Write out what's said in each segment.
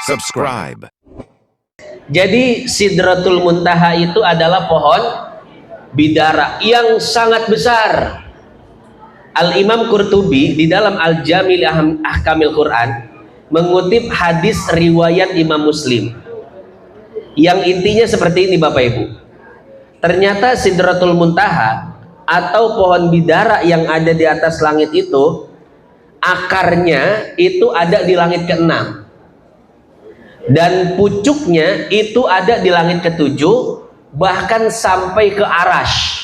subscribe. Jadi Sidratul Muntaha itu adalah pohon bidara yang sangat besar. Al-Imam Qurtubi di dalam Al-Jamil Ahkamil Quran mengutip hadis riwayat Imam Muslim yang intinya seperti ini, Bapak Ibu. Ternyata Sidratul Muntaha atau pohon bidara yang ada di atas langit itu, akarnya itu ada di langit ke-6 dan pucuknya itu ada di langit ke-7, bahkan sampai ke Arash.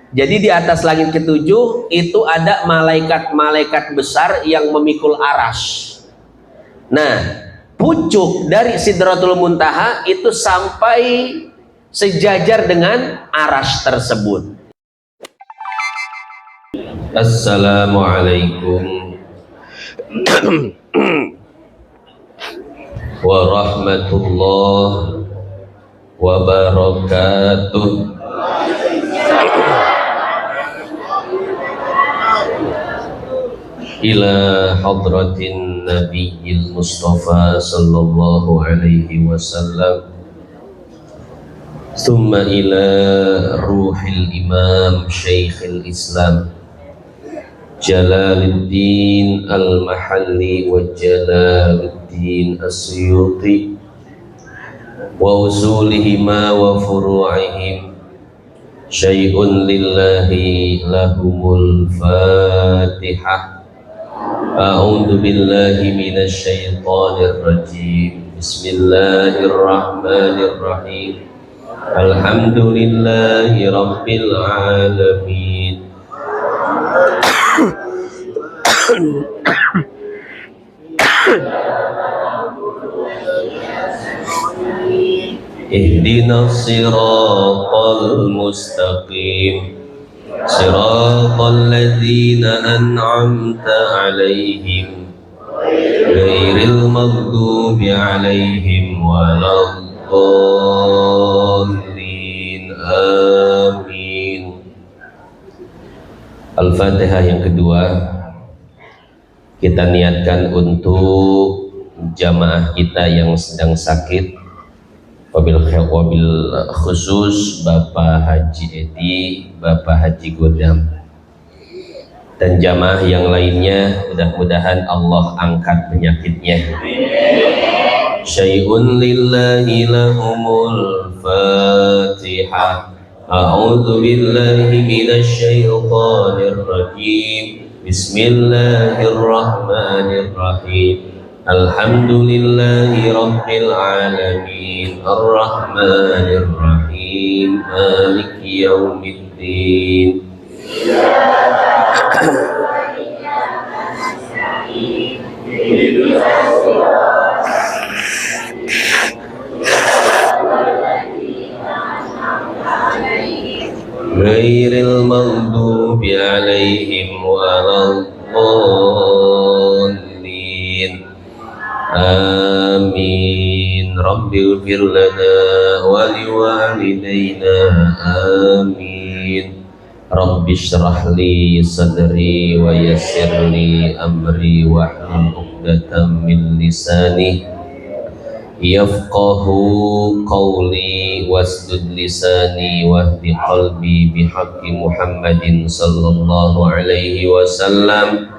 Jadi di atas langit ke-7 itu ada malaikat-malaikat besar yang memikul Arash. Nah, pucuk dari Sidratul Muntaha itu sampai sejajar dengan Arash tersebut. Assalamualaikum warahmatullahi wabarakatuh. Ila hadratin nabiyil mustafa sallallahu alaihi wasallam, thumma ila ruhil imam syekhil islam Jalaluddin al-Mahalli wa Jalaluddin as-Suyuti wa usulihima wa furu'ihim syai'un lillahi lahumul fatihah. A'udzu billahi minasy syaithanir rajim. Bismillahirrahmanirrahim. Alhamdulillahi rabbil alamin. Ihdinas siratal mustaqim, siratal ladzina an'amta 'alaihim ghairil maghdubi 'alaihim waladdallin. Amin. Al-Fatihah yang kedua kita niatkan untuk jamaah kita yang sedang sakit, wabil khusus Bapak Haji Edi, Bapak Haji Godam, dan jamaah yang lainnya, mudah-mudahan Allah angkat penyakitnya. Syai'un lillahi lahumul fatihah. A'udzu billahi minasy syaithanir rajim. Bismillahirrahmanirrahim. Alhamdulillahi rabbil alamin. Ar-Rahmanir Rahim. Maliki yaumiddin. Ghairil maghdubi 'alaihim waladdallin. Amin. Rabbighfir lana wa liwalidayna. Amin. Rabbi shrah li sadri wa yassir li amri wahlul 'uqdatam min lisani yafqahu qawli wasdud lisani wahdi qalbi bihaqqi Muhammadin sallallahu alaihi wasallam.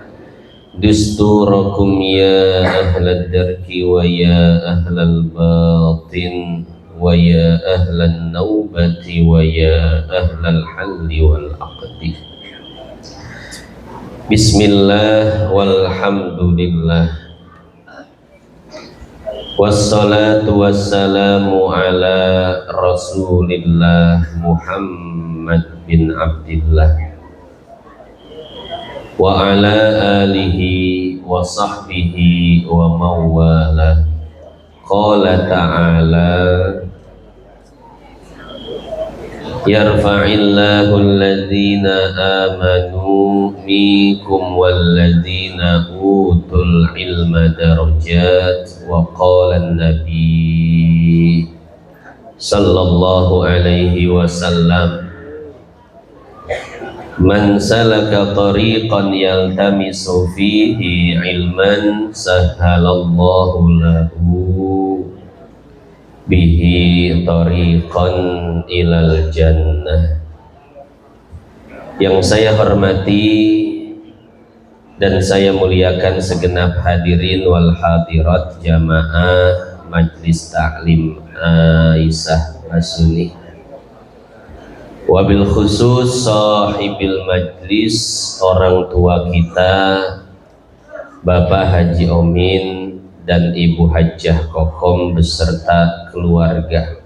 Dusturakum ya ahlad darki wa ya ahlal batin wa ya ahlan naubati wa ya ahlal halli wal aqdi. Bismillah walhamdulillah, wassalatu wassalamu ala Rasulillah Muhammad bin Abdillah wa ala alihi wa sahbihi wa mawala. Qala ta'ala, yarfa'illahu alladhina amanu minkum walladhina utul ilma darajat. Wa qala an-nabi sallallahu alaihi wasallam, Man salaka tariqan yaltamisu fihi ilman sahhalallahu lahu bihi tariqan ilal jannah. Yang saya hormati dan saya muliakan segenap hadirin wal hadirat jamaah Majlis Ta'lim Aisyah Masuni, wabil khusus sahibil majlis, orang tua kita Bapak Haji Omin dan Ibu Hajjah Kokom beserta keluarga,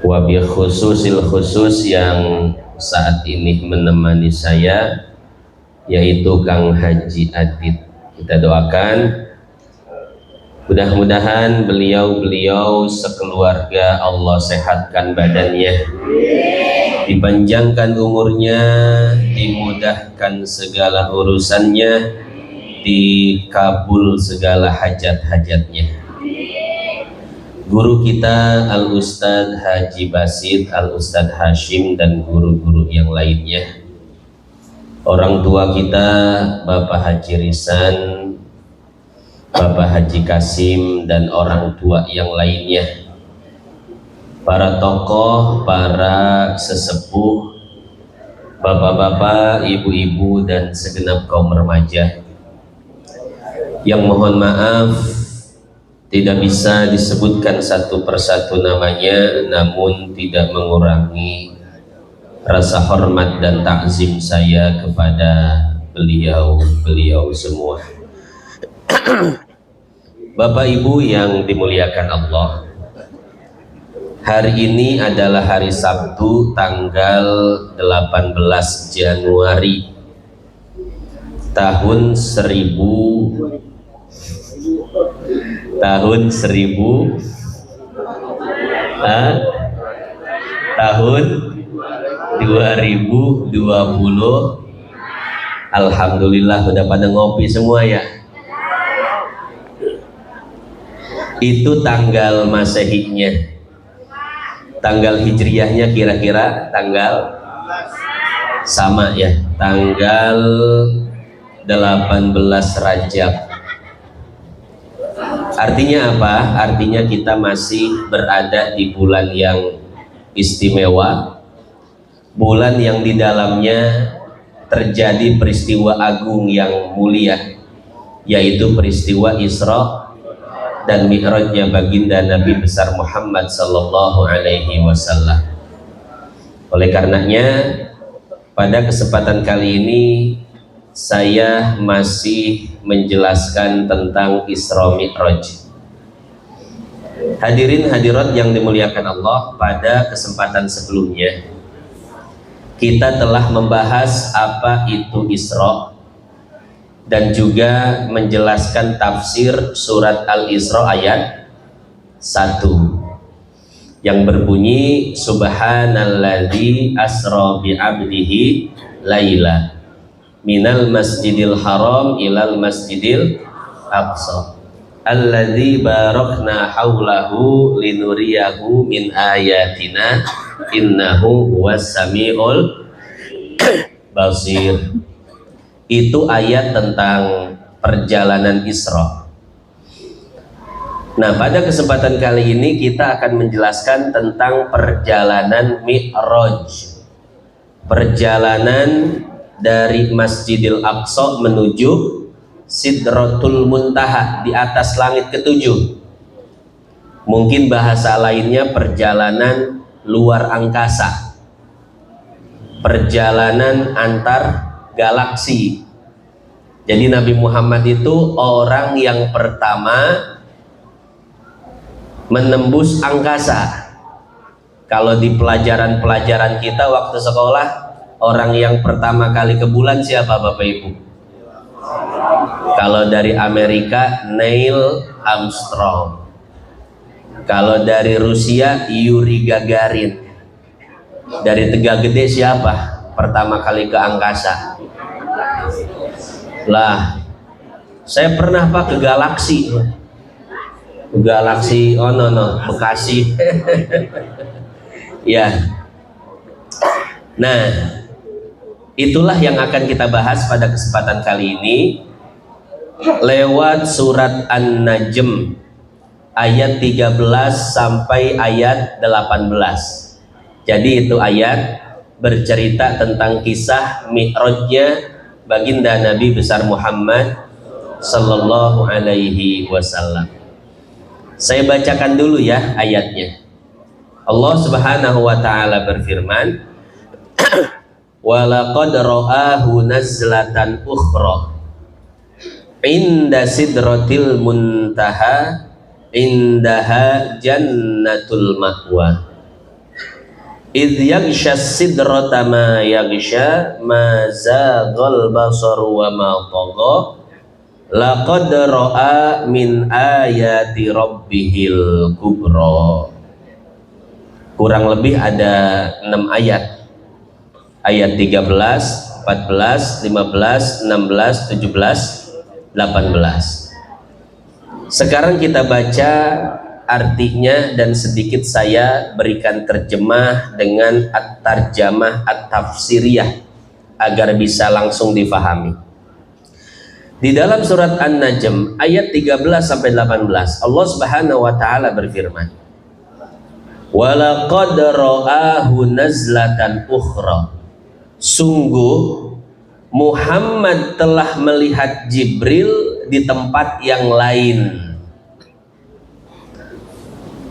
wabil khususil khusus yang saat ini menemani saya, yaitu Kang Haji Adit. Kita doakan mudah-mudahan beliau sekeluarga Allah sehatkan badannya, dipanjangkan umurnya, dimudahkan segala urusannya, dikabul segala hajat-hajatnya. Guru kita Al-Ustadz Haji Basit, Al-Ustadz Hashim, dan guru-guru yang lainnya. Orang tua kita Bapak Haji Risan, Bapak Haji Kasim, dan orang tua yang lainnya, para tokoh, para sesepuh, bapak-bapak, ibu-ibu, dan segenap kaum remaja yang mohon maaf tidak bisa disebutkan satu persatu namanya, namun tidak mengurangi rasa hormat dan takzim saya kepada beliau semua. Bapak Ibu yang dimuliakan Allah, hari ini adalah hari Sabtu tanggal 18 Januari tahun 2020. Alhamdulillah udah pada ngopi semua ya. Itu tanggal Masehiknya. Tanggal Hijriyahnya kira-kira tanggal sama ya, tanggal 18 Rajab. Artinya apa? Artinya kita masih berada di bulan yang istimewa, bulan yang di dalamnya terjadi peristiwa agung yang mulia, yaitu peristiwa Isra dan Mi'rajnya baginda Nabi besar Muhammad sallallahu alaihi wasallam. Oleh karenanya pada kesempatan kali ini saya masih menjelaskan tentang Isra Mi'raj. Hadirin hadirat yang dimuliakan Allah, pada kesempatan sebelumnya kita telah membahas apa itu Isra dan juga menjelaskan tafsir surat Al-Isra ayat 1 yang berbunyi subhanalladzi asra bi'abdihi laila minal masjidil haram ilal masjidil aqsa alladzi barakna haulahu linuriyahu min ayatina innahu huwas samiul basir. Itu ayat tentang perjalanan Isra. Nah, pada kesempatan kali ini kita akan menjelaskan tentang perjalanan Mi'raj, perjalanan dari Masjidil Aqsa menuju Sidratul Muntaha di atas langit ketujuh. Mungkin bahasa lainnya perjalanan luar angkasa, perjalanan antar galaksi. Jadi Nabi Muhammad itu orang yang pertama menembus angkasa. Kalau di pelajaran-pelajaran kita waktu sekolah, orang yang pertama kali ke bulan siapa Bapak Ibu? Kalau dari Amerika, Neil Armstrong. Kalau dari Rusia, Yuri Gagarin. Dari Tegagede siapa pertama kali ke angkasa? Lah, saya pernah Pak ke galaksi. Galaksi, oh no, Bekasi. Ya. Nah, Itulah yang akan kita bahas pada kesempatan kali ini lewat surat An-Najm ayat 13 sampai ayat 18. Jadi itu ayat bercerita tentang kisah Mi'rajnya baginda Nabi besar Muhammad sallallahu alaihi wasallam. Saya bacakan dulu ya ayatnya. Allah Subhanahu wa taala berfirman, "Walaqad ra'ahu nazlatan ukhra inda sidratil muntaha indaha jannatul ma'wa idh yaghsha sidrata ma yaghsha ma zaghal basar wa ma tagha laqad ra'a min ayati rabbihil kubra." Kurang lebih ada 6 ayat. Ayat 13, 14, 15, 16, 17, 18. Sekarang kita baca artinya dan sedikit saya berikan terjemah dengan at-tarjamah at-tafsiriyah agar bisa langsung difahami. Di dalam surat An-Najm ayat 13 sampai 18 Allah Subhanahu wa taala berfirman, "Walaqad ra'ahu nazlatan ukhra." Sungguh Muhammad telah melihat Jibril di tempat yang lain.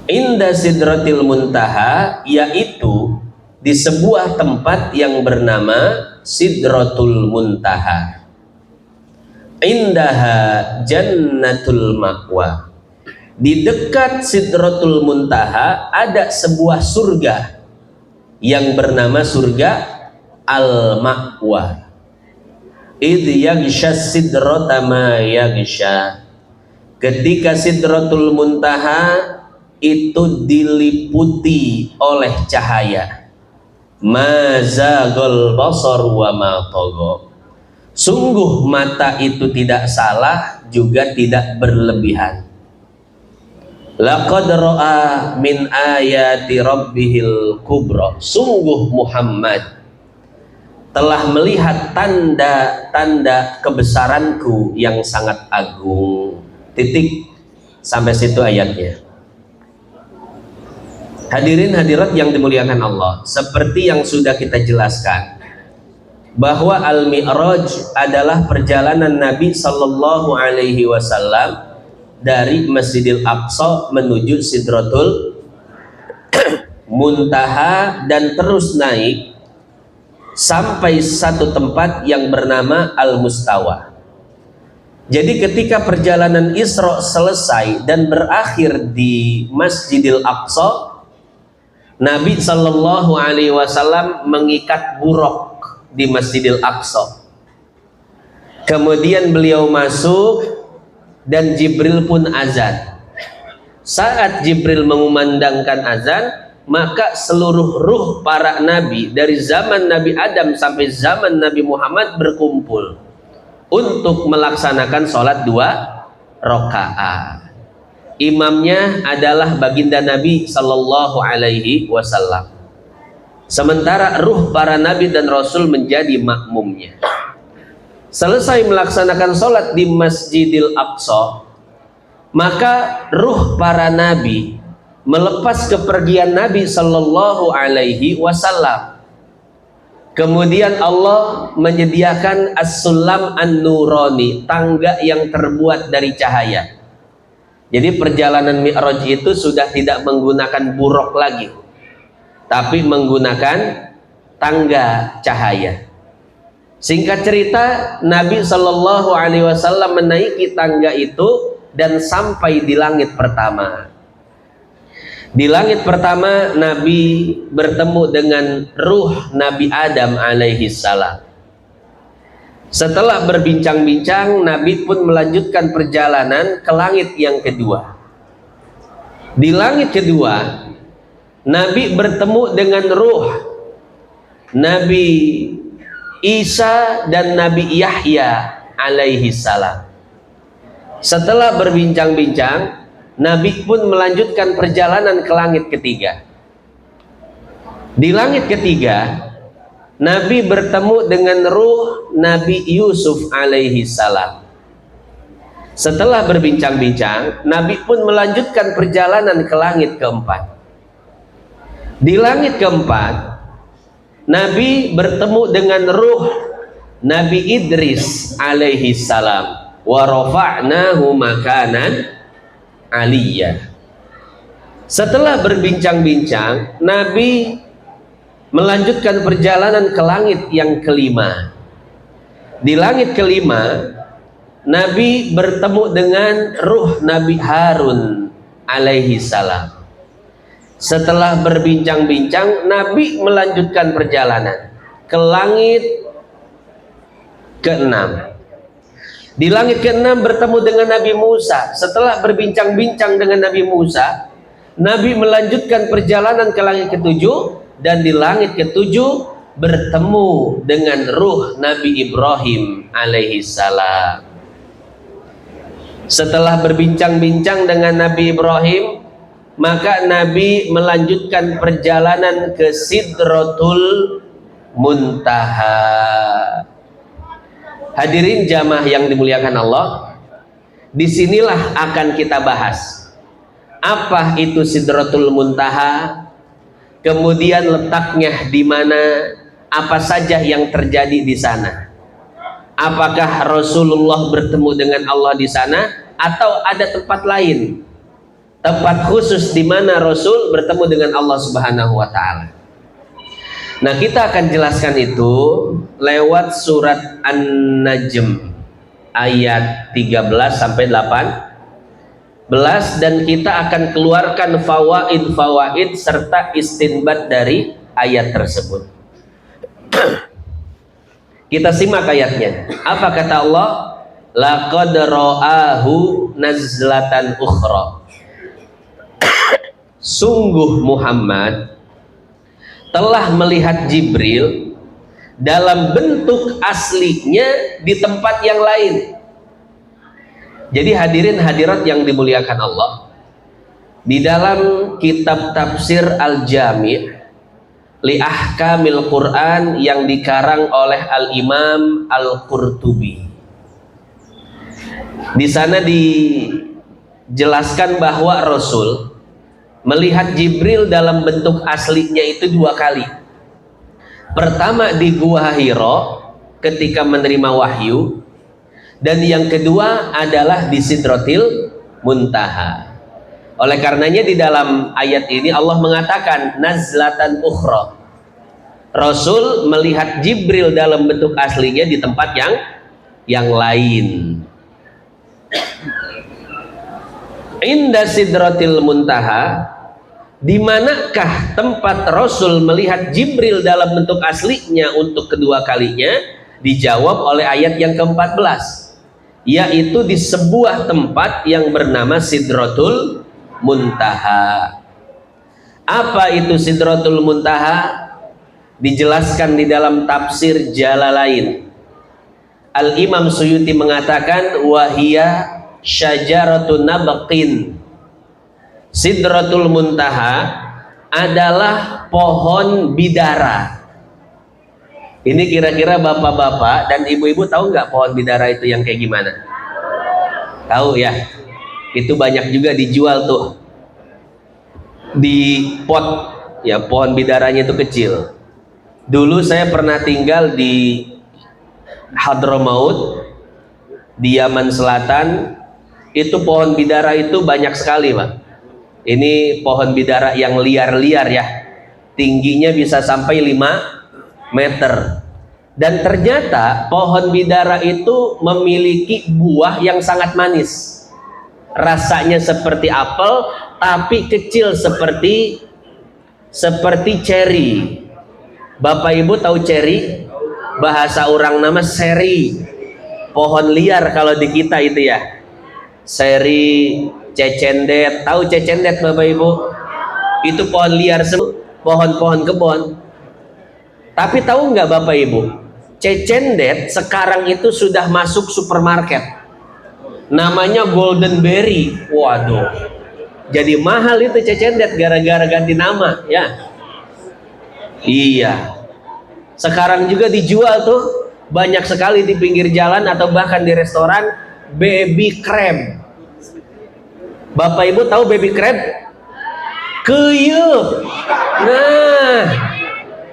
Inda sidratil muntaha, yaitu di sebuah tempat yang bernama Sidratul Muntaha. Indaha jannatul ma'wa. Di dekat Sidratul Muntaha ada sebuah surga yang bernama surga Al-Ma'wa. Idh yaghsha sidrata ma yaghsha. Ketika Sidratul Muntaha itu diliputi oleh cahaya. Ma zaghal basar wa ma tagha. Sungguh mata itu tidak salah juga tidak berlebihan. Laqad ra'a min ayati rabbihil kubra. Sungguh Muhammad telah melihat tanda-tanda kebesaranku yang sangat agung. Titik. Sampai situ ayatnya. Hadirin hadirat yang dimuliakan Allah, seperti yang sudah kita jelaskan bahwa Al-Mi'raj adalah perjalanan Nabi sallallahu alaihi wasallam dari Masjidil Aqsa menuju Sidratul Muntaha dan terus naik sampai satu tempat yang bernama Al-Mustawa. Jadi ketika perjalanan Isra selesai dan berakhir di Masjidil Aqsa, Nabi sallallahu alaihi wasallam mengikat buraq di Masjidil Aqsa. Kemudian beliau masuk dan Jibril pun azan. Saat Jibril mengumandangkan azan, maka seluruh ruh para nabi dari zaman Nabi Adam sampai zaman Nabi Muhammad berkumpul untuk melaksanakan sholat 2 rakaat. Imamnya adalah baginda Nabi sallallahu alaihi wasallam. Sementara ruh para nabi dan rasul menjadi makmumnya. Selesai melaksanakan sholat di Masjidil Aqsa, maka ruh para nabi melepas kepergian Nabi sallallahu alaihi wasallam. Kemudian Allah menyediakan as-sulam an-nurani, tangga yang terbuat dari cahaya. Jadi perjalanan Mi'raj itu sudah tidak menggunakan buraq lagi, tapi menggunakan tangga cahaya. Singkat cerita, Nabi sallallahu alaihi wasallam menaiki tangga itu dan sampai di langit pertama. Di langit pertama, Nabi bertemu dengan ruh Nabi Adam alaihi salam. Setelah berbincang-bincang, Nabi pun melanjutkan perjalanan ke langit yang kedua. Di langit kedua, Nabi bertemu dengan ruh Nabi Isa dan Nabi Yahya alaihi salam. Setelah berbincang-bincang, Nabi pun melanjutkan perjalanan ke langit ketiga. Di langit ketiga, Nabi bertemu dengan ruh Nabi Yusuf alaihi salam. Setelah berbincang-bincang, Nabi pun melanjutkan perjalanan ke langit keempat. Di langit keempat, Nabi bertemu dengan ruh Nabi Idris alaihi salam. Wa rafa'nahu makanan aliyah. Setelah berbincang-bincang, Nabi melanjutkan perjalanan ke langit yang kelima. Di langit kelima, Nabi bertemu dengan ruh Nabi Harun alaihi salam. Setelah berbincang-bincang, Nabi melanjutkan perjalanan ke langit keenam. Di langit keenam bertemu dengan Nabi Musa. Setelah berbincang-bincang dengan Nabi Musa, Nabi melanjutkan perjalanan ke langit ketujuh, dan di langit ketujuh bertemu dengan ruh Nabi Ibrahim alaihi salam. Setelah berbincang-bincang dengan Nabi Ibrahim, maka Nabi melanjutkan perjalanan ke Sidratul Muntaha. Hadirin jamaah yang dimuliakan Allah, disinilah akan kita bahas apa itu Sidratul Muntaha, kemudian letaknya di mana, apa saja yang terjadi di sana. Apakah Rasulullah bertemu dengan Allah di sana, atau ada tempat lain, tempat khusus di mana Rasul bertemu dengan Allah Subhanahu wa taala. Nah, kita akan jelaskan itu lewat surat An-Najm ayat 13 sampai 18, dan kita akan keluarkan fawaid serta istinbat dari ayat tersebut. Kita simak ayatnya. Apa kata Allah? Laqad ra'ahu nazlatan ukhra. Sungguh Muhammad telah melihat Jibril dalam bentuk aslinya di tempat yang lain. Jadi hadirin hadirat yang dimuliakan Allah, di dalam kitab tafsir Al-Jami' li Ahkamil Quran yang dikarang oleh Al-Imam Al-Qurtubi, di sana dijelaskan bahwa Rasul melihat Jibril dalam bentuk aslinya itu 2 kali. Pertama di Gua Hira ketika menerima wahyu, dan yang kedua adalah di Sidratil Muntaha. Oleh karenanya di dalam ayat ini Allah mengatakan nazlatan ukhra. Rasul melihat Jibril dalam bentuk aslinya di tempat yang lain. Inda Sidratil Muntaha, di manakah tempat Rasul melihat Jibril dalam bentuk aslinya untuk kedua kalinya? Dijawab oleh ayat yang ke-14, yaitu di sebuah tempat yang bernama Sidratul Muntaha. Apa itu Sidratul Muntaha? Dijelaskan di dalam tafsir Jalalain. Al-Imam Suyuti mengatakan wahia syajaratun nabqin. Sidratul Muntaha adalah pohon bidara. Ini kira-kira bapak-bapak dan ibu-ibu tahu nggak pohon bidara itu yang kayak gimana? Tahu ya? Itu banyak juga dijual tuh di pot ya, pohon bidaranya itu kecil. Dulu saya pernah tinggal di Hadramaut di Yaman Selatan, itu pohon bidara itu banyak sekali, Pak. Ini pohon bidara yang liar-liar ya, tingginya bisa sampai 5 meter. Dan ternyata pohon bidara itu memiliki buah yang sangat manis. Rasanya seperti apel, tapi kecil seperti ceri. Bapak Ibu tahu ceri? Bahasa orang nama seri. Pohon liar kalau di kita itu ya. Seri, cecendet. Tahu cecendet Bapak Ibu? Itu pohon liar, pohon-pohon kebun. Tapi tahu nggak Bapak Ibu? Cecendet sekarang itu sudah masuk supermarket. Namanya golden berry. Waduh. Jadi mahal itu cecendet gara-gara ganti nama ya. Iya. Sekarang juga dijual tuh banyak sekali di pinggir jalan atau bahkan di restoran, baby crab. Bapak Ibu tahu baby crab? Keyeup. Nah,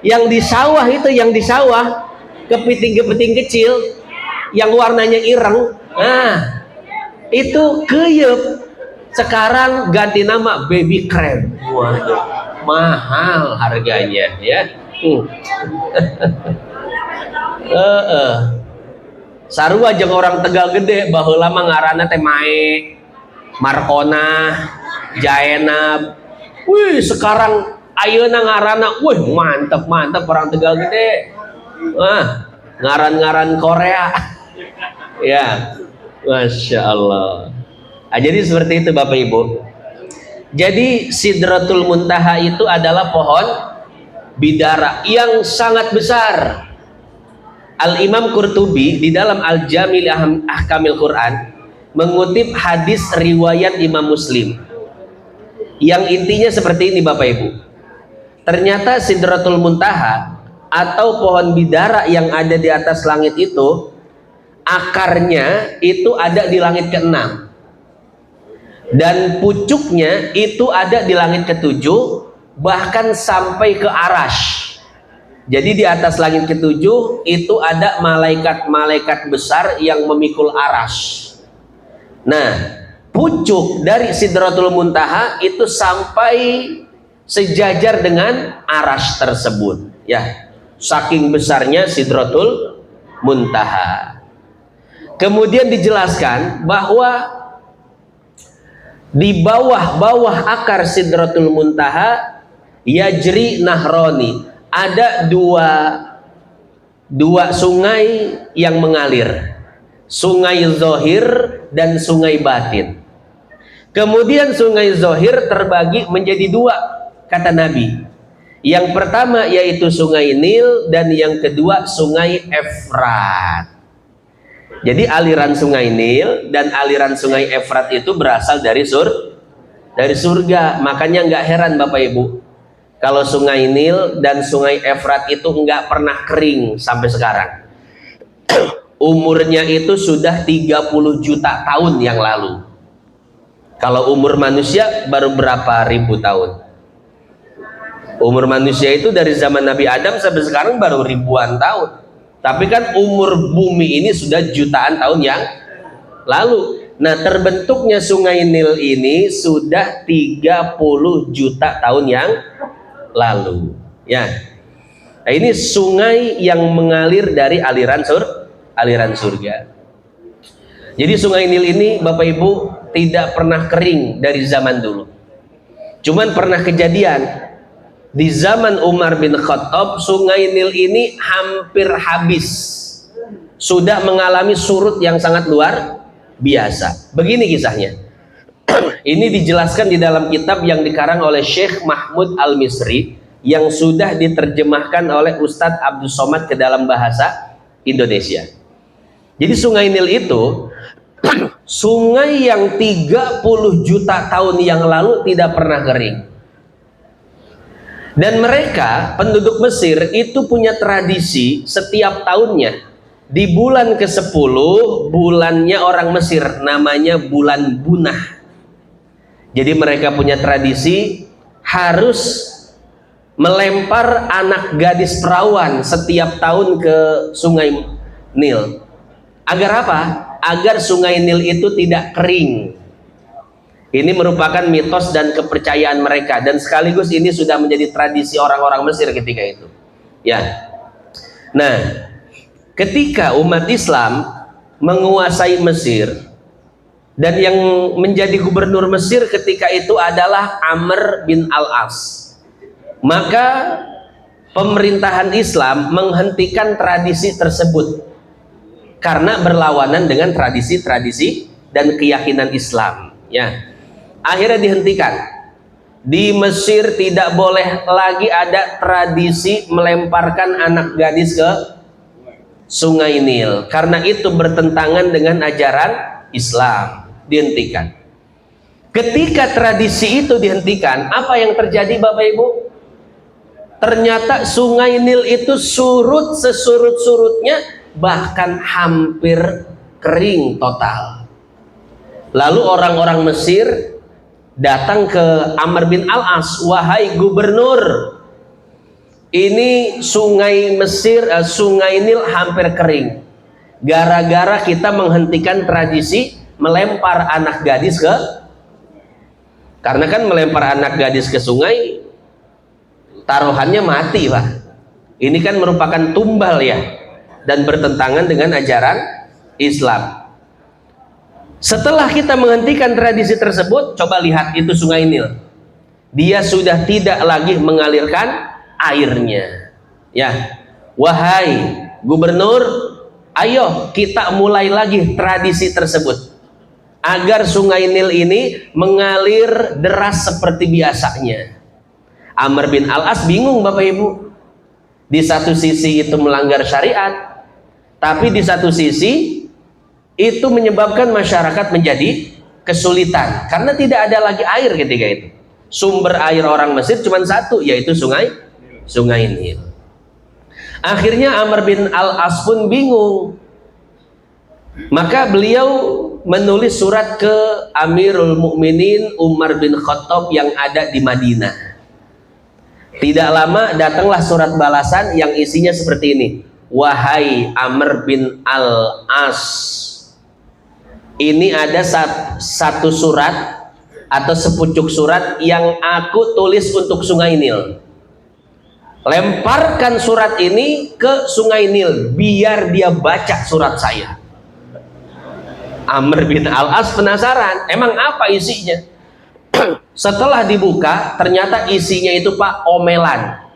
yang di sawah itu, yang di sawah, kepiting-kepiting kecil yang warnanya ireng. Nah, itu keyeup. Sekarang ganti nama baby crab. Waduh, mahal harganya ya. Sarua jeung orang Tegal Gede baheula mah ngaranna teh Mae, Markona, Jaenab. Wih, sekarang ayeuna ngaranna wih mantep orang Tegal Gede. Ngaran-ngaran Korea. Ya. Masya Allah. Jadi seperti itu Bapak Ibu. Jadi Sidratul Muntaha itu adalah pohon bidara yang sangat besar. Al-Imam Qurtubi di dalam Al-Jamil Ahkamil Quran mengutip hadis riwayat Imam Muslim yang intinya seperti ini Bapak Ibu. Ternyata Sidratul Muntaha atau pohon bidara yang ada di atas langit itu, akarnya itu ada di langit ke-6 dan pucuknya itu ada di langit ke-7, bahkan sampai ke Arash. Jadi di atas langit ke-7 itu ada malaikat-malaikat besar yang memikul Arash. Nah, pucuk dari Sidratul Muntaha itu sampai sejajar dengan Arash tersebut. Ya, saking besarnya Sidratul Muntaha. Kemudian dijelaskan bahwa di bawah akar Sidratul Muntaha yajri nahroni, ada dua sungai yang mengalir, sungai Zohir dan sungai Batin. Kemudian sungai Zohir terbagi menjadi dua, kata Nabi. Yang pertama yaitu sungai Nil dan yang kedua sungai Efrat. Jadi aliran sungai Nil dan aliran sungai Efrat itu berasal dari surga. Makanya nggak heran Bapak Ibu, kalau sungai Nil dan sungai Efrat itu nggak pernah kering sampai sekarang. Umurnya itu sudah 30 juta tahun yang lalu. Kalau umur manusia baru berapa ribu tahun. Umur manusia itu dari zaman Nabi Adam sampai sekarang baru ribuan tahun. Tapi kan umur bumi ini sudah jutaan tahun yang lalu. Nah, terbentuknya sungai Nil ini sudah 30 juta tahun yang lalu. Ya. Nah, ini sungai yang mengalir dari aliran surga. Jadi sungai Nil ini Bapak Ibu tidak pernah kering dari zaman dulu. Cuman pernah kejadian di zaman Umar bin Khattab, sungai Nil ini hampir habis, sudah mengalami surut yang sangat luar biasa. Begini kisahnya. Ini dijelaskan di dalam kitab yang dikarang oleh Syekh Mahmud Al-Misri yang sudah diterjemahkan oleh Ustadz Abdul Somad ke dalam bahasa Indonesia. Jadi sungai Nil itu sungai yang 30 juta tahun yang lalu tidak pernah kering. Dan mereka penduduk Mesir itu punya tradisi setiap tahunnya di bulan ke-10, bulannya orang Mesir namanya bulan Bunah. Jadi mereka punya tradisi harus melempar anak gadis perawan setiap tahun ke sungai Nil. Agar apa? Agar sungai Nil itu tidak kering. Ini merupakan mitos dan kepercayaan mereka, dan sekaligus ini sudah menjadi tradisi orang-orang Mesir ketika itu. Ya. Nah, ketika umat Islam menguasai Mesir dan yang menjadi gubernur Mesir ketika itu adalah Amr bin Al-As, maka pemerintahan Islam menghentikan tradisi tersebut karena berlawanan dengan tradisi-tradisi dan keyakinan Islam. Ya. Akhirnya dihentikan. Di Mesir tidak boleh lagi ada tradisi melemparkan anak gadis ke sungai Nil, karena itu bertentangan dengan ajaran Islam. Dihentikan. Ketika tradisi itu dihentikan, apa yang terjadi Bapak Ibu? Ternyata Sungai Nil itu surut sesurut-surutnya, bahkan hampir kering total. Lalu orang-orang Mesir datang ke Amr bin Al-As, wahai gubernur, ini sungai Mesir, Sungai Nil hampir kering. Gara-gara kita menghentikan tradisi melempar anak gadis karena kan melempar anak gadis ke sungai taruhannya mati, Pak. Ini kan merupakan tumbal ya, dan bertentangan dengan ajaran Islam. Setelah kita menghentikan tradisi tersebut, coba lihat itu Sungai Nil. Dia sudah tidak lagi mengalirkan airnya. Ya, wahai gubernur, ayo kita mulai lagi tradisi tersebut agar Sungai Nil ini mengalir deras seperti biasanya. Amr bin Al-As bingung, Bapak Ibu. Di satu sisi itu melanggar syariat, tapi di satu sisi itu menyebabkan masyarakat menjadi kesulitan karena tidak ada lagi air ketika itu. Sumber air orang Mesir cuma satu, yaitu Sungai Nil. Akhirnya Amr bin Al-As pun bingung. Maka beliau menulis surat ke Amirul Mukminin Umar bin Khattab yang ada di Madinah. Tidak lama datanglah surat balasan yang isinya seperti ini. Wahai Amr bin Al-As, ini ada satu surat atau sepucuk surat yang aku tulis untuk Sungai Nil. Lemparkan surat ini ke Sungai Nil biar dia baca surat saya. Amr bin Al-As penasaran, emang apa isinya? Setelah dibuka, ternyata isinya itu, Pak, omelan.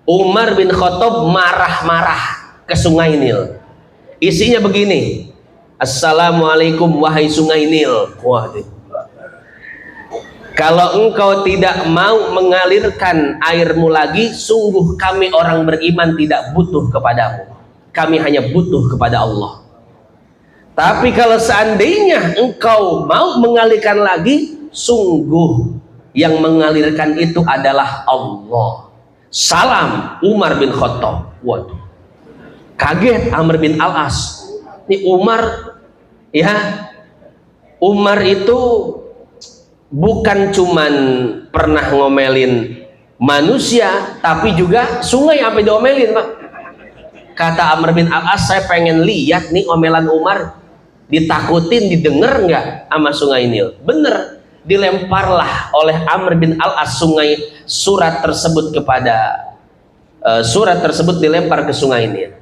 Umar bin Khattab marah-marah ke Sungai Nil. Isinya begini. Assalamualaikum wahai Sungai Nil. Waduh. Kalau engkau tidak mau mengalirkan airmu lagi, sungguh kami orang beriman tidak butuh kepadamu. Kami hanya butuh kepada Allah. Tapi kalau seandainya engkau mau mengalirkan lagi, sungguh yang mengalirkan itu adalah Allah. Salam Umar bin Khattab. Waduh. Kaget Amr bin Al-As. Ini Umar, ya, Umar itu bukan cuman pernah ngomelin manusia, tapi juga sungai apa diomelin, Pak. Kata Amr bin Al-As, saya pengen lihat nih omelan Umar, ditakutin, didengar nggak sama Sungai Nil. Bener, dilemparlah oleh Amr bin Al-As surat tersebut dilempar ke Sungai Nil.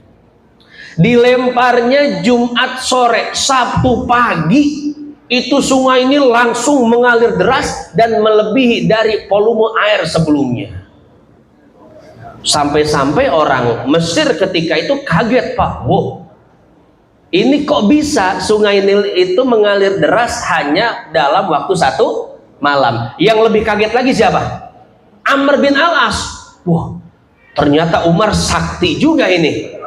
Dilemparnya Jumat sore, Sabtu pagi itu Sungai Nil langsung mengalir deras dan melebihi dari volume air sebelumnya. Sampai-sampai orang Mesir ketika itu kaget, Pak. Wow, ini kok bisa Sungai Nil itu mengalir deras hanya dalam waktu satu malam. Yang lebih kaget lagi siapa? Amr bin Al-As. Wah, ternyata Umar sakti juga ini.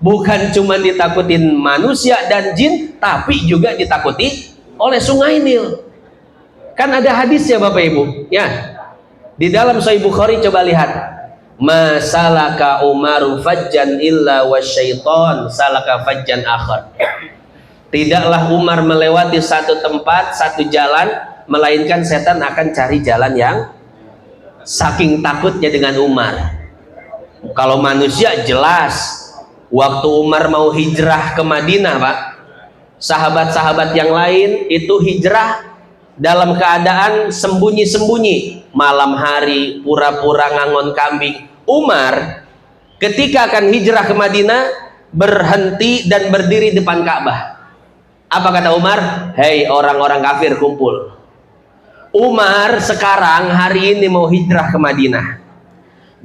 Bukan cuma ditakutin manusia dan jin, tapi juga ditakuti oleh Sungai Nil. Kan ada hadisnya, Bapak Ibu, ya. Di dalam Sahih Bukhari, coba lihat. Masalaka Umaru fajjan illa wasyaiton salaka fajjan akhar. Tidaklah Umar melewati satu tempat, satu jalan, melainkan setan akan cari jalan yang saking takutnya dengan Umar. Kalau manusia jelas, waktu Umar mau hijrah ke Madinah, Pak, sahabat-sahabat yang lain itu hijrah dalam keadaan sembunyi-sembunyi, malam hari pura-pura ngangon kambing. Umar ketika akan hijrah ke Madinah berhenti dan berdiri depan Ka'bah. Apa kata Umar? Hei orang-orang kafir, kumpul. Umar sekarang hari ini mau hijrah ke Madinah.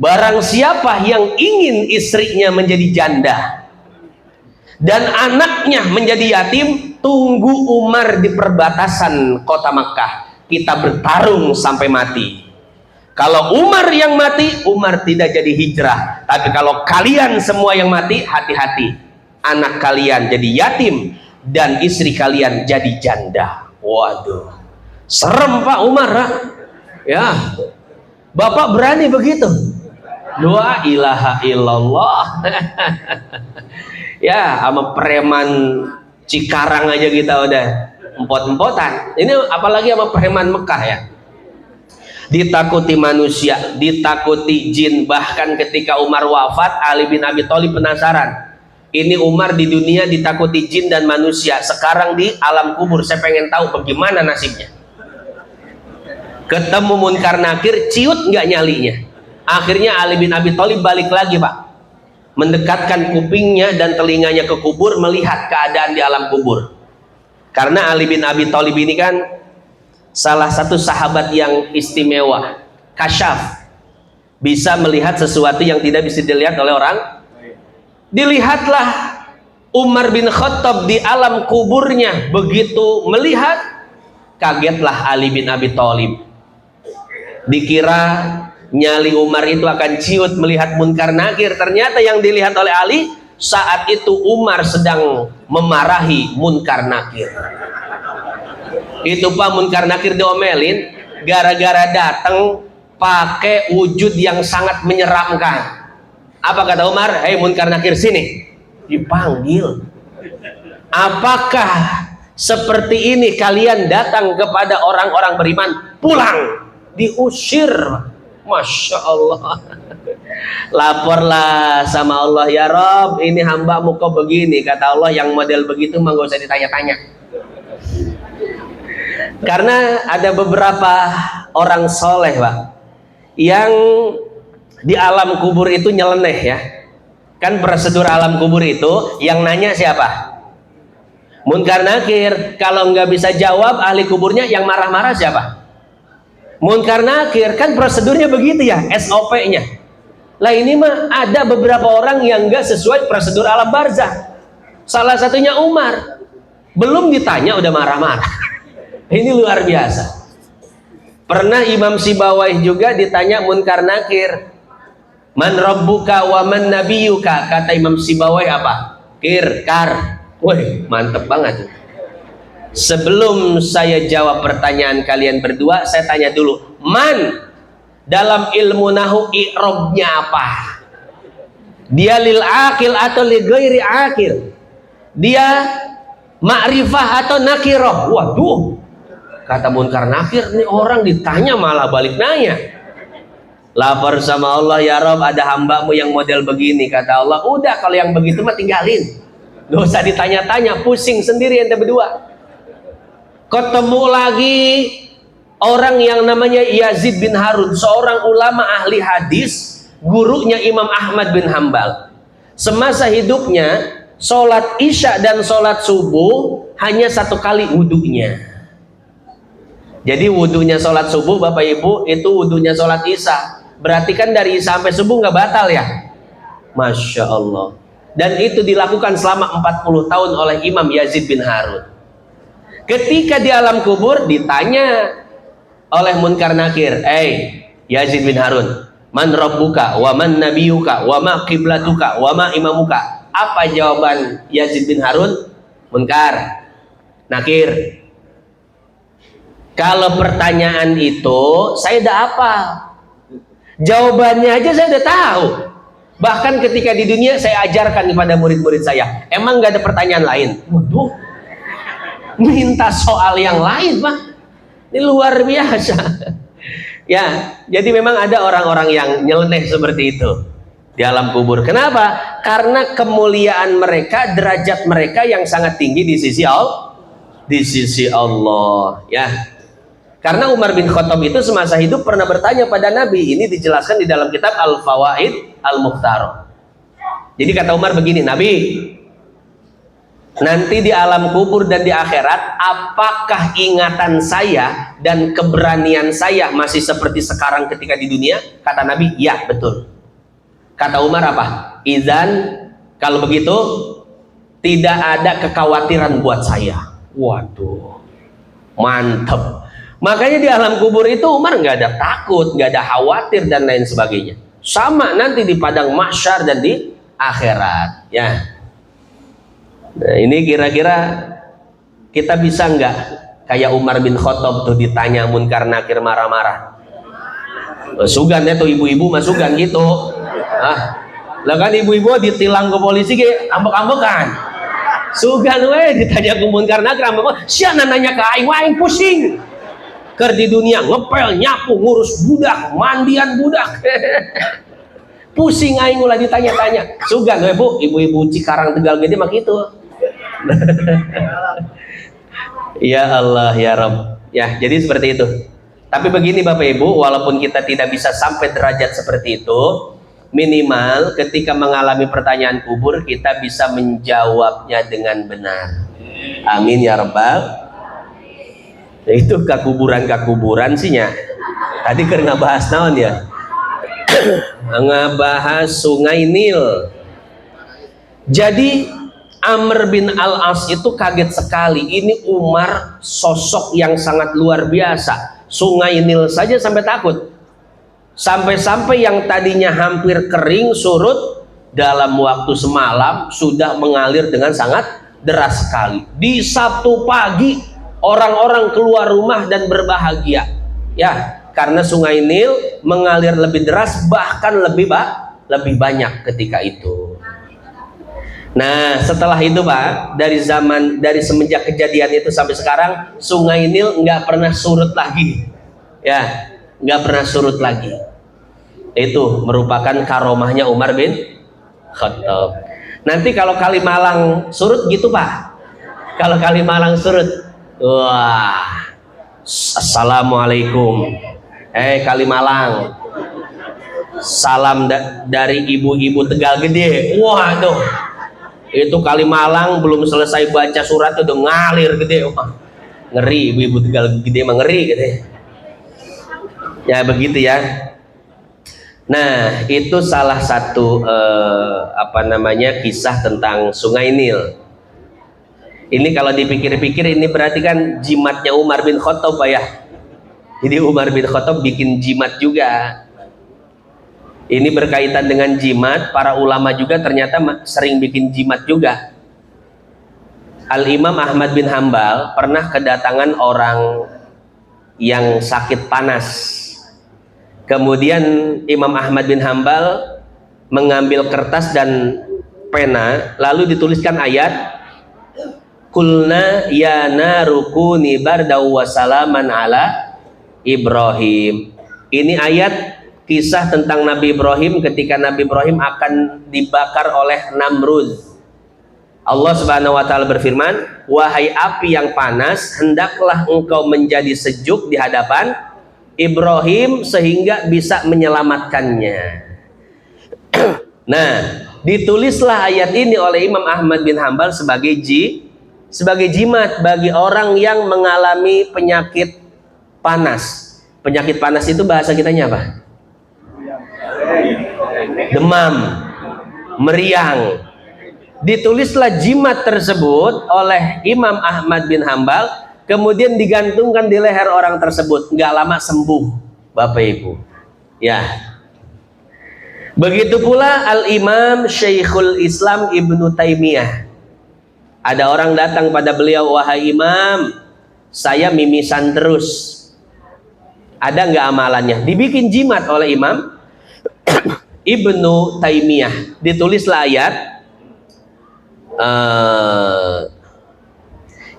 Barang siapa yang ingin istrinya menjadi janda dan anaknya menjadi yatim, tunggu Umar di perbatasan kota Makkah. Kita bertarung sampai mati. Kalau Umar yang mati, Umar tidak jadi hijrah. Tapi kalau kalian semua yang mati, hati-hati. Anak kalian jadi yatim dan istri kalian jadi janda. Waduh, serem, Pak Umar, ha? Ya, Bapak berani begitu. La ilaha illallah. Ya, sama preman Cikarang aja kita udah empot-empotan. Ini apalagi sama preman Mekah ya. Ditakuti manusia, ditakuti jin. Bahkan ketika Umar wafat, Ali bin Abi Thalib penasaran. Ini Umar di dunia ditakuti jin dan manusia, sekarang di alam kubur saya pengen tahu bagaimana nasibnya. Ketemu Munkar Nakir, ciut nggak nyalinya. Akhirnya Ali bin Abi Thalib balik lagi Pak, mendekatkan kupingnya dan telinganya ke kubur, melihat keadaan di alam kubur. Karena Ali bin Abi Thalib ini kan salah satu sahabat yang istimewa, kasyaf, bisa melihat sesuatu yang tidak bisa dilihat oleh orang. Dilihatlah Umar bin Khattab di alam kuburnya, begitu melihat kagetlah Ali bin Abi Thalib. Dikira nyali Umar itu akan ciut melihat Munkar Nakir, ternyata yang dilihat oleh Ali saat itu Umar sedang memarahi Munkar Nakir. Itu Pak, Munkar Nakir diomelin gara-gara datang pakai wujud yang sangat menyeramkan. Apa kata Umar? Hei Munkar Nakir, sini. Dipanggil. Apakah seperti ini kalian datang kepada orang-orang beriman? Pulang. Diusir. Masya Allah. Laporlah sama Allah, ya Rob, ini hambamu kok begini. Kata Allah, yang model begitu mah gak usah ditanya-tanya. Karena ada beberapa orang soleh Pak, yang di alam kubur itu nyeleneh ya. Kan prosedur alam kubur itu yang nanya siapa? Munkar Nakir. Kalau nggak bisa jawab ahli kuburnya, yang marah-marah siapa? Munkar Nakir. Kan prosedurnya begitu ya, SOP-nya. Lah ini mah ada beberapa orang yang nggak sesuai prosedur alam barzah. Salah satunya Umar. Belum ditanya udah marah-marah. Ini luar biasa. Pernah Imam Sibawayh juga ditanya Munkar Nakir, man rabbuka wa man nabiyuka. Kata Imam Sibawayh apa? Kar. Wih, mantep banget. Sebelum saya jawab pertanyaan kalian berdua, saya tanya dulu, man dalam ilmu nahu i'robnya apa? Dia lil akil atau li ghairi akil? Dia ma'rifah atau nakiroh? Waduh, kata Munkar Nakir, nih orang ditanya malah balik nanya. Lapor sama Allah, ya Rob, ada hambamu yang model begini. Kata Allah, udah kalau yang begitu mah tinggalin, gak usah ditanya-tanya, pusing sendiri ente berdua. Ketemu lagi orang yang namanya Yazid bin Harun, seorang ulama ahli hadis, gurunya Imam Ahmad bin Hambal. Semasa hidupnya sholat isya dan sholat subuh hanya satu kali wudunya. Jadi wudunya sholat subuh Bapak Ibu itu wudunya sholat isya. Berarti kan dari isya sampai subuh nggak batal ya? Masya Allah. Dan itu dilakukan selama 40 tahun oleh Imam Yazid bin Harun. Ketika di alam kubur ditanya oleh Munkar Nakir, Yazid bin Harun, man rabbuka wa man nabiyuka wa ma qiblatuka wa ma imamuka. Apa jawaban Yazid bin Harun? Munkar Nakir, kalau pertanyaan itu saya udah apa? Jawabannya aja saya udah tahu. Bahkan ketika di dunia saya ajarkan kepada murid-murid saya. Emang gak ada pertanyaan lain? Waduh, minta soal yang lain Pak. Ini luar biasa. Ya, jadi memang ada orang-orang yang nyeleneh seperti itu di alam kubur. Kenapa? Karena kemuliaan mereka, derajat mereka yang sangat tinggi di sisi Allah. Di sisi Allah, ya. Karena Umar bin Khattab itu semasa hidup pernah bertanya pada Nabi. Ini dijelaskan di dalam kitab Al-Fawaid Al-Mukhtar. Jadi kata Umar begini, Nabi, nanti di alam kubur dan di akhirat, apakah ingatan saya dan keberanian saya masih seperti sekarang ketika di dunia? Kata Nabi, ya betul. Kata Umar apa? Izan, kalau begitu tidak ada kekhawatiran buat saya. Waduh, mantap. Makanya di alam kubur itu Umar nggak ada takut, nggak ada khawatir dan lain sebagainya. Sama nanti di padang mahsyar dan di akhirat, ya. Nah, ini kira-kira kita bisa nggak kayak Umar bin Khattab tuh ditanya Munkar Nakir marah-marah. Sugan ya tuh ibu-ibu masukan gitu. Lah kan ibu-ibu ditilang ke polisi ge ambek-ambekan. Sugan we ditanya ku Munkar Nakir, sia nanya ke aing pusing. Keur di dunia ngepel, nyapu, ngurus budak, mandian budak. Pusing aing ulah ditanya-tanya. Sugan we Bu, ibu-ibu Cikarang Tegal Gede mah kitu. Ya Allah ya Rabb. Ya, jadi seperti itu. Tapi begini Bapak Ibu, walaupun kita tidak bisa sampai derajat seperti itu, minimal ketika mengalami pertanyaan kubur kita bisa menjawabnya dengan benar. Amin ya Rabbal. Itu kakuburan sih nya. Tadi keur ngabahas naon ya? Ngabahas Sungai Nil. Jadi Amr bin Al-As itu kaget sekali. Ini Umar sosok yang sangat luar biasa. Sungai Nil saja sampai takut. Sampai-sampai yang tadinya hampir kering surut dalam waktu semalam sudah mengalir dengan sangat deras sekali. Di Sabtu pagi orang-orang keluar rumah dan berbahagia. Ya, karena Sungai Nil mengalir lebih deras, bahkan lebih banyak ketika itu. Nah, setelah itu Pak, dari semenjak kejadian itu sampai sekarang Sungai Nil nggak pernah surut lagi. Ya, nggak pernah surut lagi. Itu merupakan karomahnya Umar bin Khattab. Nanti kalau Kalimalang surut gitu Pak. Kalau Kalimalang surut, wah, assalamualaikum. Kalimalang, salam dari ibu-ibu Tegal Gede. Wah tuh, itu Kalimalang belum selesai baca surat udah ngalir gede. Wah, ngeri, ibu-ibu Tegal Gede mah ngeri gede. Ya begitu ya. Nah, itu salah satu kisah tentang Sungai Nil. Ini kalau dipikir-pikir ini berarti kan jimatnya Umar bin Khattab Pak ya. Jadi Umar bin Khattab bikin jimat juga. Ini berkaitan dengan jimat, para ulama juga ternyata sering bikin jimat juga. Al-Imam Ahmad bin Hambal pernah kedatangan orang yang sakit panas. Kemudian Imam Ahmad bin Hambal mengambil kertas dan pena, lalu dituliskan ayat, Kulna ya naru kuni bardaw wa salaman ala Ibrahim. Ini ayat kisah tentang Nabi Ibrahim ketika Nabi Ibrahim akan dibakar oleh Namrud. Allah Subhanahu wa taala berfirman, wahai api yang panas, hendaklah engkau menjadi sejuk di hadapan Ibrahim sehingga bisa menyelamatkannya. Nah, ditulislah ayat ini oleh Imam Ahmad bin Hambal sebagai jimat bagi orang yang mengalami penyakit panas. Penyakit panas itu bahasa kitanya apa? Demam, meriang. Ditulislah jimat tersebut oleh Imam Ahmad bin Hambal, kemudian digantungkan di leher orang tersebut. Nggak lama sembuh, Bapak Ibu. Ya. Begitu pula Al-Imam Syekhul Islam Ibnu Taimiyah. Ada orang datang pada beliau, wahai Imam, saya mimisan terus. Ada nggak amalannya? Dibikin jimat oleh Imam Ibnu Taimiyah. Ditulislah ayat,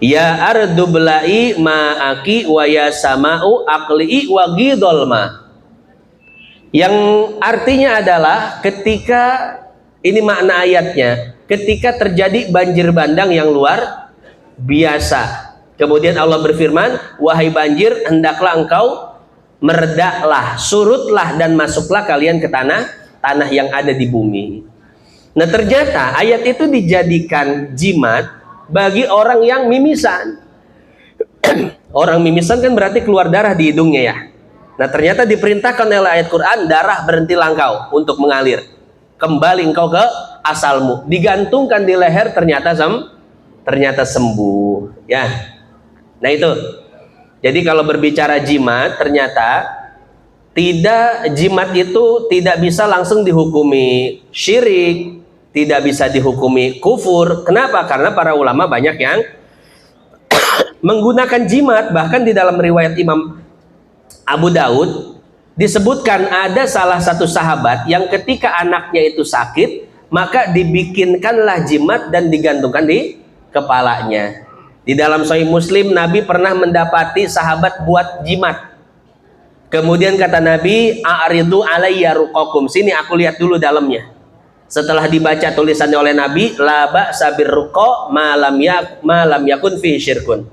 ya ardu belai ma'aki wa ya sama'u aqli'i wa ghidol ma. Yang artinya adalah ketika, ini makna ayatnya, ketika terjadi banjir bandang yang luar biasa. Kemudian Allah berfirman, wahai banjir, hendaklah engkau meredaklah, surutlah dan masuklah kalian ke tanah yang ada di bumi. Nah, ternyata ayat itu dijadikan jimat bagi orang yang mimisan. Orang mimisan kan berarti keluar darah di hidungnya ya. Nah, ternyata diperintahkan oleh ayat Quran, darah berhentilah engkau untuk mengalir. Kembali engkau ke asalmu. Digantungkan di leher, ternyata sembuh. Ya. Nah itu. Jadi kalau berbicara jimat, ternyata jimat itu tidak bisa langsung dihukumi syirik, tidak bisa dihukumi kufur. Kenapa? Karena para ulama banyak yang menggunakan jimat. Bahkan di dalam riwayat Imam Abu Daud disebutkan ada salah satu sahabat yang ketika anaknya itu sakit, maka dibikinkanlah jimat dan digantungkan di kepalanya. Di dalam Sahih Muslim, Nabi pernah mendapati sahabat buat jimat. Kemudian kata Nabi, a'ridu alayya ruqakum, sini aku lihat dulu dalamnya. Setelah dibaca tulisannya oleh Nabi, la ba'sa birruqa ma lam yakun fi syirkun.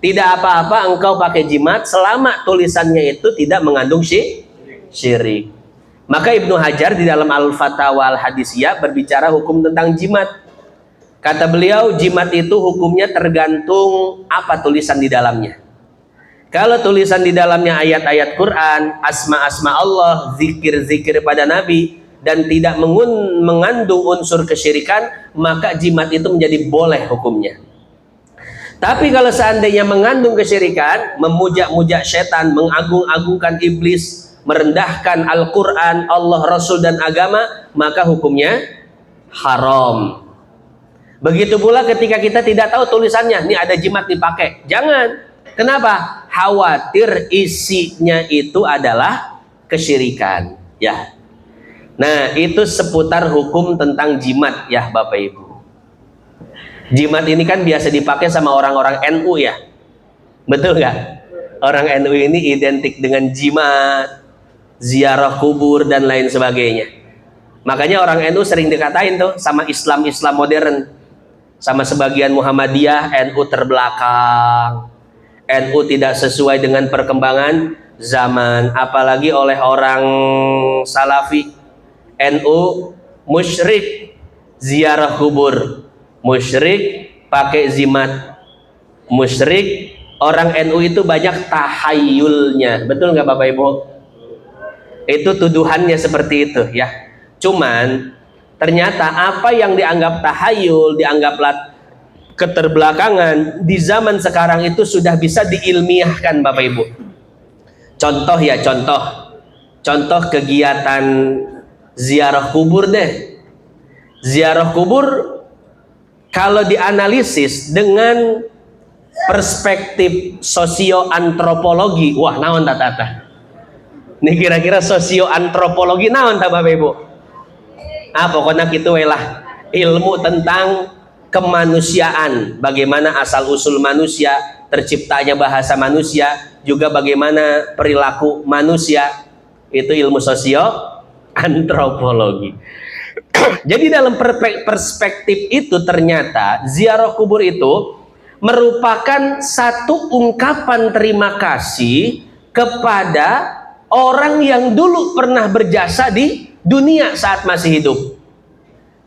Tidak apa-apa engkau pakai jimat selama tulisannya itu tidak mengandung syirik. Maka Ibnu Hajar di dalam Al-Fatawa Al-Hadisiyah berbicara hukum tentang jimat. Kata beliau, jimat itu hukumnya tergantung apa tulisan di dalamnya. Kalau tulisan di dalamnya ayat-ayat Quran, asma-asma Allah, zikir-zikir pada Nabi, dan tidak mengandung unsur kesyirikan, maka jimat itu menjadi boleh hukumnya. Tapi kalau seandainya mengandung kesyirikan, memuja-muja setan, mengagung-agungkan iblis, merendahkan Al-Quran, Allah, Rasul, dan agama, maka hukumnya haram. Begitu pula ketika kita tidak tahu tulisannya, ini ada jimat dipakai, jangan. Kenapa? Khawatir isinya itu adalah kesyirikan. Ya. Nah, itu seputar hukum tentang jimat ya Bapak Ibu. Jimat ini kan biasa dipakai sama orang-orang NU ya. Betul nggak? Orang NU ini identik dengan jimat, ziarah kubur dan lain sebagainya. Makanya orang NU sering dikatain tuh sama Islam modern, sama sebagian Muhammadiyah, NU terbelakang, NU tidak sesuai dengan perkembangan zaman, apalagi oleh orang Salafi. NU musyrik ziarah kubur, musyrik pakai jimat, musyrik. Orang NU itu banyak tahayulnya, betul nggak Bapak Ibu? Itu tuduhannya seperti itu ya. Cuman ternyata apa yang dianggap tahayul, dianggaplah keterbelakangan, di zaman sekarang itu sudah bisa diilmiahkan Bapak Ibu. Contoh ya, contoh kegiatan ziarah kubur deh. Ziarah kubur kalau dianalisis dengan perspektif sosioantropologi, wah naon tata. Ini kira-kira sosioantropologi naon tak Bapak Ibu? Pokoknya gitu lah, ilmu tentang kemanusiaan, bagaimana asal usul manusia, terciptanya bahasa manusia, juga bagaimana perilaku manusia, itu ilmu sosioantropologi. Jadi dalam perspektif itu ternyata ziarah kubur itu merupakan satu ungkapan terima kasih kepada orang yang dulu pernah berjasa di dunia saat masih hidup.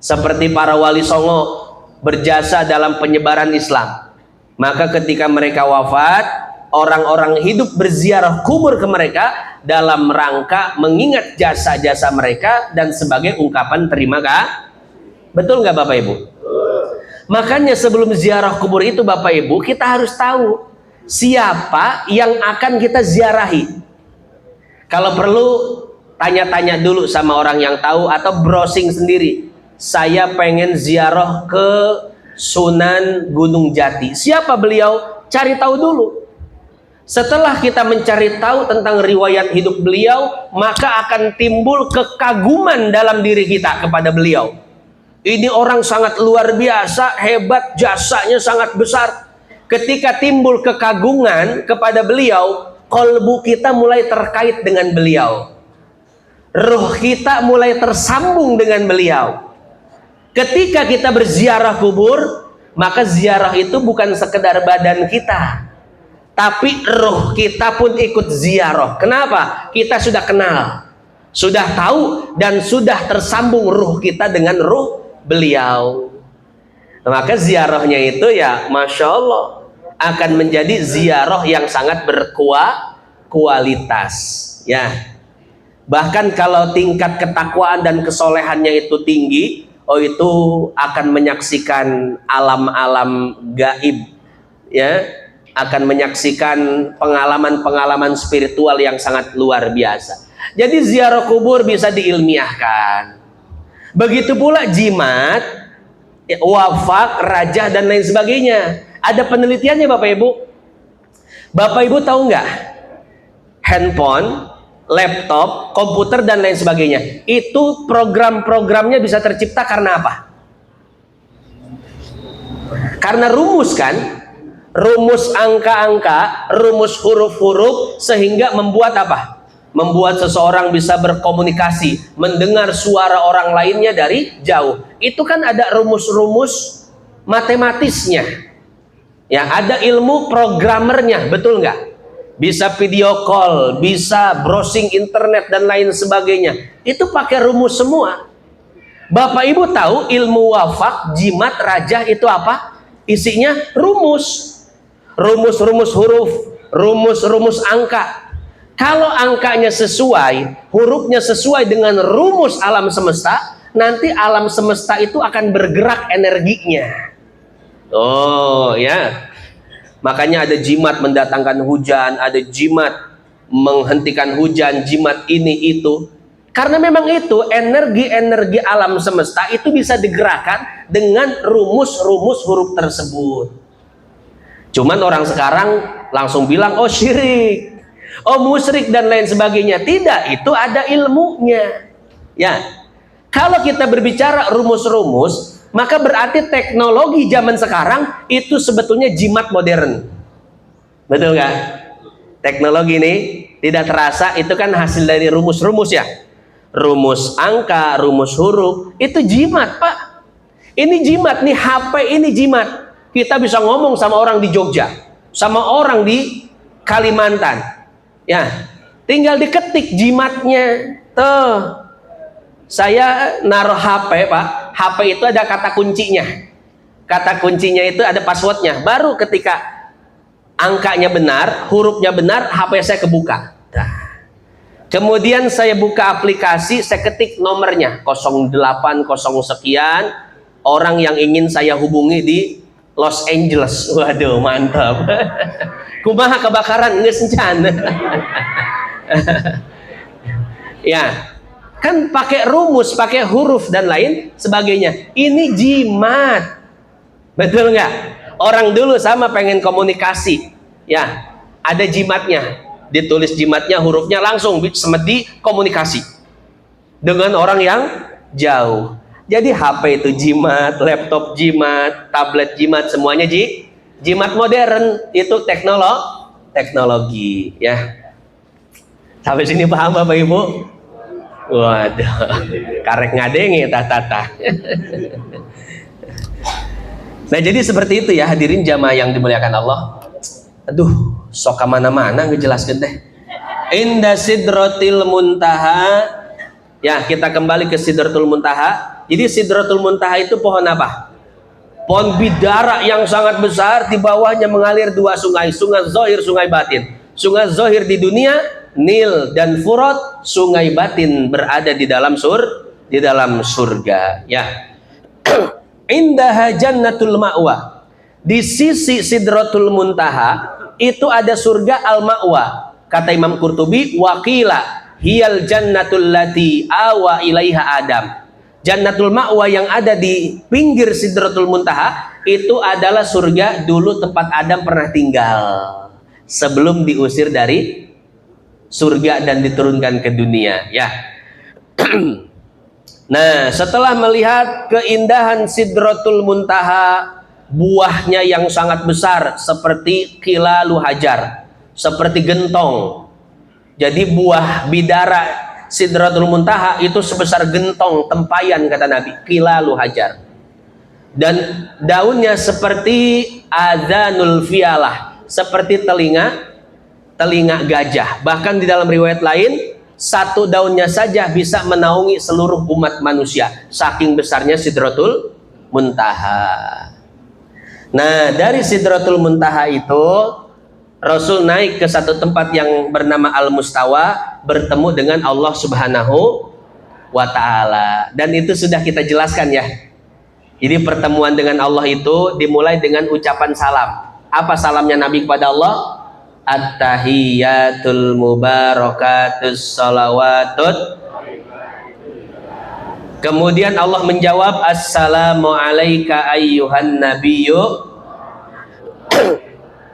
Seperti para wali songo berjasa dalam penyebaran Islam. Maka ketika mereka wafat, orang-orang hidup berziarah kubur ke mereka dalam rangka mengingat jasa-jasa mereka dan sebagai ungkapan terima kasih. Betul nggak Bapak Ibu? Makanya sebelum ziarah kubur itu Bapak Ibu, kita harus tahu siapa yang akan kita ziarahi. Kalau perlu tanya-tanya dulu sama orang yang tahu atau browsing sendiri. Saya pengen ziarah ke Sunan Gunung Jati. Siapa beliau? Cari tahu dulu. Setelah kita mencari tahu tentang riwayat hidup beliau, maka akan timbul kekaguman dalam diri kita kepada beliau. Ini orang sangat luar biasa, hebat, jasanya sangat besar. Ketika timbul kekaguman kepada beliau, kolbu kita mulai terkait dengan beliau. Ruh kita mulai tersambung dengan beliau. Ketika kita berziarah kubur, maka ziarah itu bukan sekedar badan kita, tapi ruh kita pun ikut ziarah. Kenapa? Kita sudah kenal, sudah tahu, dan sudah tersambung ruh kita dengan ruh beliau. Maka ziarahnya itu ya Masya Allah akan menjadi ziarah yang sangat berkualitas ya. Bahkan kalau tingkat ketakwaan dan kesolehannya itu tinggi, itu akan menyaksikan alam-alam gaib ya, akan menyaksikan pengalaman-pengalaman spiritual yang sangat luar biasa. Jadi ziarah kubur bisa diilmiahkan. Begitu pula jimat, wafak, rajah dan lain sebagainya. Ada penelitiannya Bapak Ibu. Bapak Ibu tahu nggak? Handphone, laptop, komputer dan lain sebagainya. Itu program-programnya bisa tercipta karena apa? Karena rumus kan, rumus angka-angka, rumus huruf-huruf, sehingga membuat apa? Membuat seseorang bisa berkomunikasi, mendengar suara orang lainnya dari jauh. Itu kan ada rumus-rumus matematisnya. Ya, ada ilmu programmernya, betul nggak? Bisa video call, bisa browsing internet dan lain sebagainya. Itu pakai rumus semua. Bapak Ibu tahu ilmu wafak, jimat, rajah itu apa? Isinya rumus. Rumus-rumus huruf, rumus-rumus angka. Kalau angkanya sesuai, hurufnya sesuai dengan rumus alam semesta, nanti alam semesta itu akan bergerak energinya. Oh ya, makanya ada jimat mendatangkan hujan, ada jimat menghentikan hujan, jimat ini itu. Karena memang itu energi-energi alam semesta itu bisa digerakkan dengan rumus-rumus huruf tersebut. Cuman orang sekarang langsung bilang, oh syirik, oh musyrik dan lain sebagainya. Tidak, itu ada ilmunya. Ya, kalau kita berbicara rumus-rumus, maka berarti teknologi zaman sekarang itu sebetulnya jimat modern. Betul nggak? Teknologi ini tidak terasa itu kan hasil dari rumus-rumus ya. Rumus angka, rumus huruf, itu jimat Pak. Ini jimat nih, HP ini jimat. Kita bisa ngomong sama orang di Jogja, sama orang di Kalimantan. Ya, tinggal diketik jimatnya. Tuh, saya naruh HP Pak. HP itu ada kata kuncinya. Kata kuncinya itu ada passwordnya. Baru ketika angkanya benar, hurufnya benar, HP saya kebuka. Nah, kemudian saya buka aplikasi, saya ketik nomornya 0800 sekian, orang yang ingin saya hubungi di Los Angeles. Waduh, mantap. Kumaha kebakaran nggak sencan. Ya, kan pakai rumus, pakai huruf dan lain sebagainya. Ini jimat, betul nggak? Orang dulu sama pengen komunikasi, ya ada jimatnya, ditulis jimatnya, hurufnya langsung semedi komunikasi dengan orang yang jauh. Jadi HP itu jimat, laptop jimat, tablet jimat, semuanya jimat modern. Itu teknologi, ya. Sampai sini paham Bapak Ibu? Waduh, karek ngadengi tata. Nah jadi seperti itu ya hadirin jamaah yang dimuliakan Allah. Aduh, sok kemana-mana ngejelaskan deh. Inda sidratil muntaha. Ya, kita kembali ke sidratul muntaha. Jadi sidratul muntaha itu pohon apa? Pohon bidara yang sangat besar. Di bawahnya mengalir dua sungai, sungai Zohir, sungai batin. Sungai Zohir di dunia, Nil dan Furat. Sungai batin berada di dalam surga. Ya. Indaha jannatul ma'wa. Di sisi sidratul muntaha itu ada surga al-ma'wa. Kata Imam Qurtubi, waqila hiyal jannatul lati awa ilaiha Adam. Jannatul ma'wa yang ada di pinggir sidratul muntaha itu adalah surga dulu tempat Adam pernah tinggal sebelum diusir dari surga dan diturunkan ke dunia, ya. Nah, setelah melihat keindahan sidratul muntaha, buahnya yang sangat besar seperti qilalu hajar, seperti gentong. Jadi buah bidara sidratul muntaha itu sebesar gentong tempayan kata Nabi, qilalu hajar. Dan daunnya seperti adzanul fialah, seperti telinga gajah. Bahkan di dalam riwayat lain, satu daunnya saja bisa menaungi seluruh umat manusia, saking besarnya sidratul muntaha. Nah, dari sidratul muntaha itu Rasul naik ke satu tempat yang bernama Al-Mustawa, bertemu dengan Allah Subhanahu wa Ta'ala. Dan itu sudah kita jelaskan ya. Jadi pertemuan dengan Allah itu dimulai dengan ucapan salam. Apa salamnya Nabi kepada Allah? At-tahiyyatul mubarakatus salawatut. Kemudian Allah menjawab, Assalamu alayka ayyuhan nabiyyu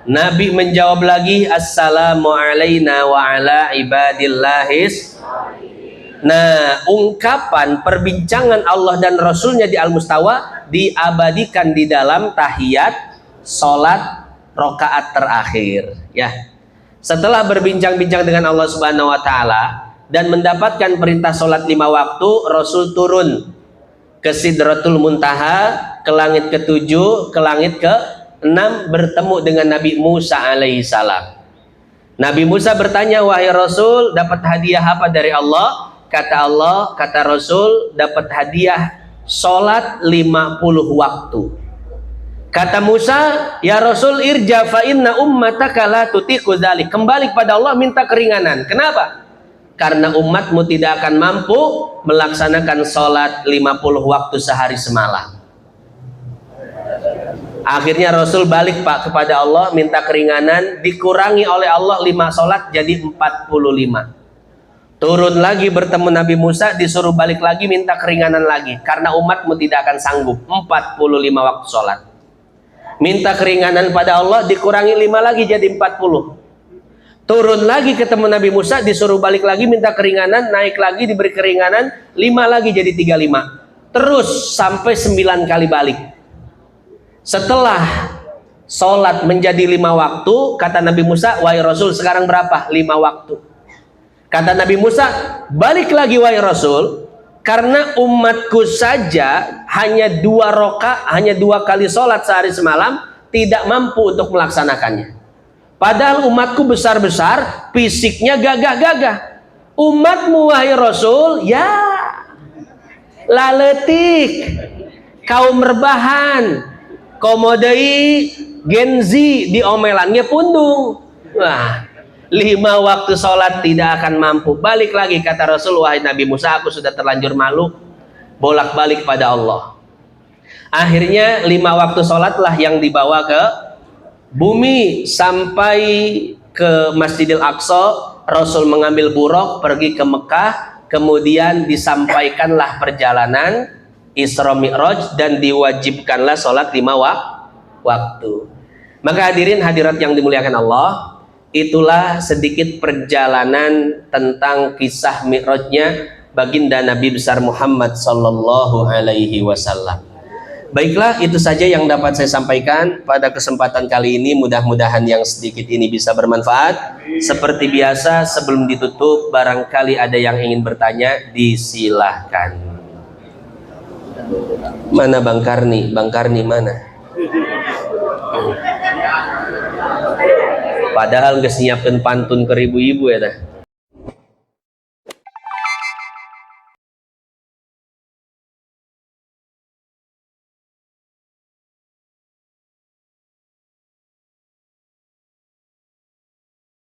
Nabi menjawab lagi, assalamu alaina wa ala ibadillahis. Nah, ungkapan perbincangan Allah dan Rasulnya di Al-Mustawa diabadikan di dalam tahiyat sholat rokaat terakhir. Ya, setelah berbincang-bincang dengan Allah Subhanahu Wa Taala dan mendapatkan perintah sholat 5 waktu, Rasul turun ke Sidratul Muntaha, ke langit ke-7, ke langit ke-6, bertemu dengan Nabi Musa alaihissalam. Nabi Musa bertanya, wahai Rasul, dapat hadiah apa dari Allah? Kata Allah, kata Rasul, dapat hadiah sholat 50 waktu. Kata Musa, ya Rasul, irja fa inna ummataka la tutiqu dzalik. Kembali kepada Allah, minta keringanan. Kenapa? Karena umatmu tidak akan mampu melaksanakan sholat 50 waktu sehari semalam. Akhirnya Rasul balik Pak kepada Allah, minta keringanan, dikurangi oleh Allah 5 sholat jadi 45. Turun lagi bertemu Nabi Musa, disuruh balik lagi minta keringanan lagi karena umatmu tidak akan sanggup 45 waktu sholat. Minta keringanan pada Allah, dikurangi 5 lagi jadi 40. Turun lagi ketemu Nabi Musa, disuruh balik lagi minta keringanan, naik lagi diberi keringanan 5 lagi jadi 35. Terus sampai 9 kali balik. Setelah sholat menjadi 5 waktu, kata Nabi Musa, wahai Rasul, sekarang berapa? 5 waktu. Kata Nabi Musa, balik lagi wahai Rasul, karena umatku saja hanya 2 kali sholat sehari semalam, tidak mampu untuk melaksanakannya. Padahal umatku besar-besar, fisiknya gagah-gagah. Umatmu wahai Rasul, ya laletik, kaum rebahan, komodai Gen Z diomelannya pundung. Wah, 5 waktu sholat tidak akan mampu. Balik lagi kata Rasul, wahai Nabi Musa, aku sudah terlanjur malu, bolak-balik pada Allah. Akhirnya 5 waktu sholatlah yang dibawa ke bumi sampai ke Masjidil Aqsa. Rasul mengambil buraq pergi ke Mekah, kemudian disampaikanlah perjalanan Isra Mi'raj dan diwajibkanlah sholat 5 waktu. Maka hadirin hadirat yang dimuliakan Allah, itulah sedikit perjalanan tentang kisah Mi'rajnya baginda Nabi besar Muhammad sallallahu alaihi wasallam. Baiklah, itu saja yang dapat saya sampaikan pada kesempatan kali ini. Mudah-mudahan yang sedikit ini bisa bermanfaat. Seperti biasa, sebelum ditutup, barangkali ada yang ingin bertanya, disilahkan. Mana Bang Karni? Bang Karni mana? Padahal nggak siapkan pantun ke ibu-ibu ya dah.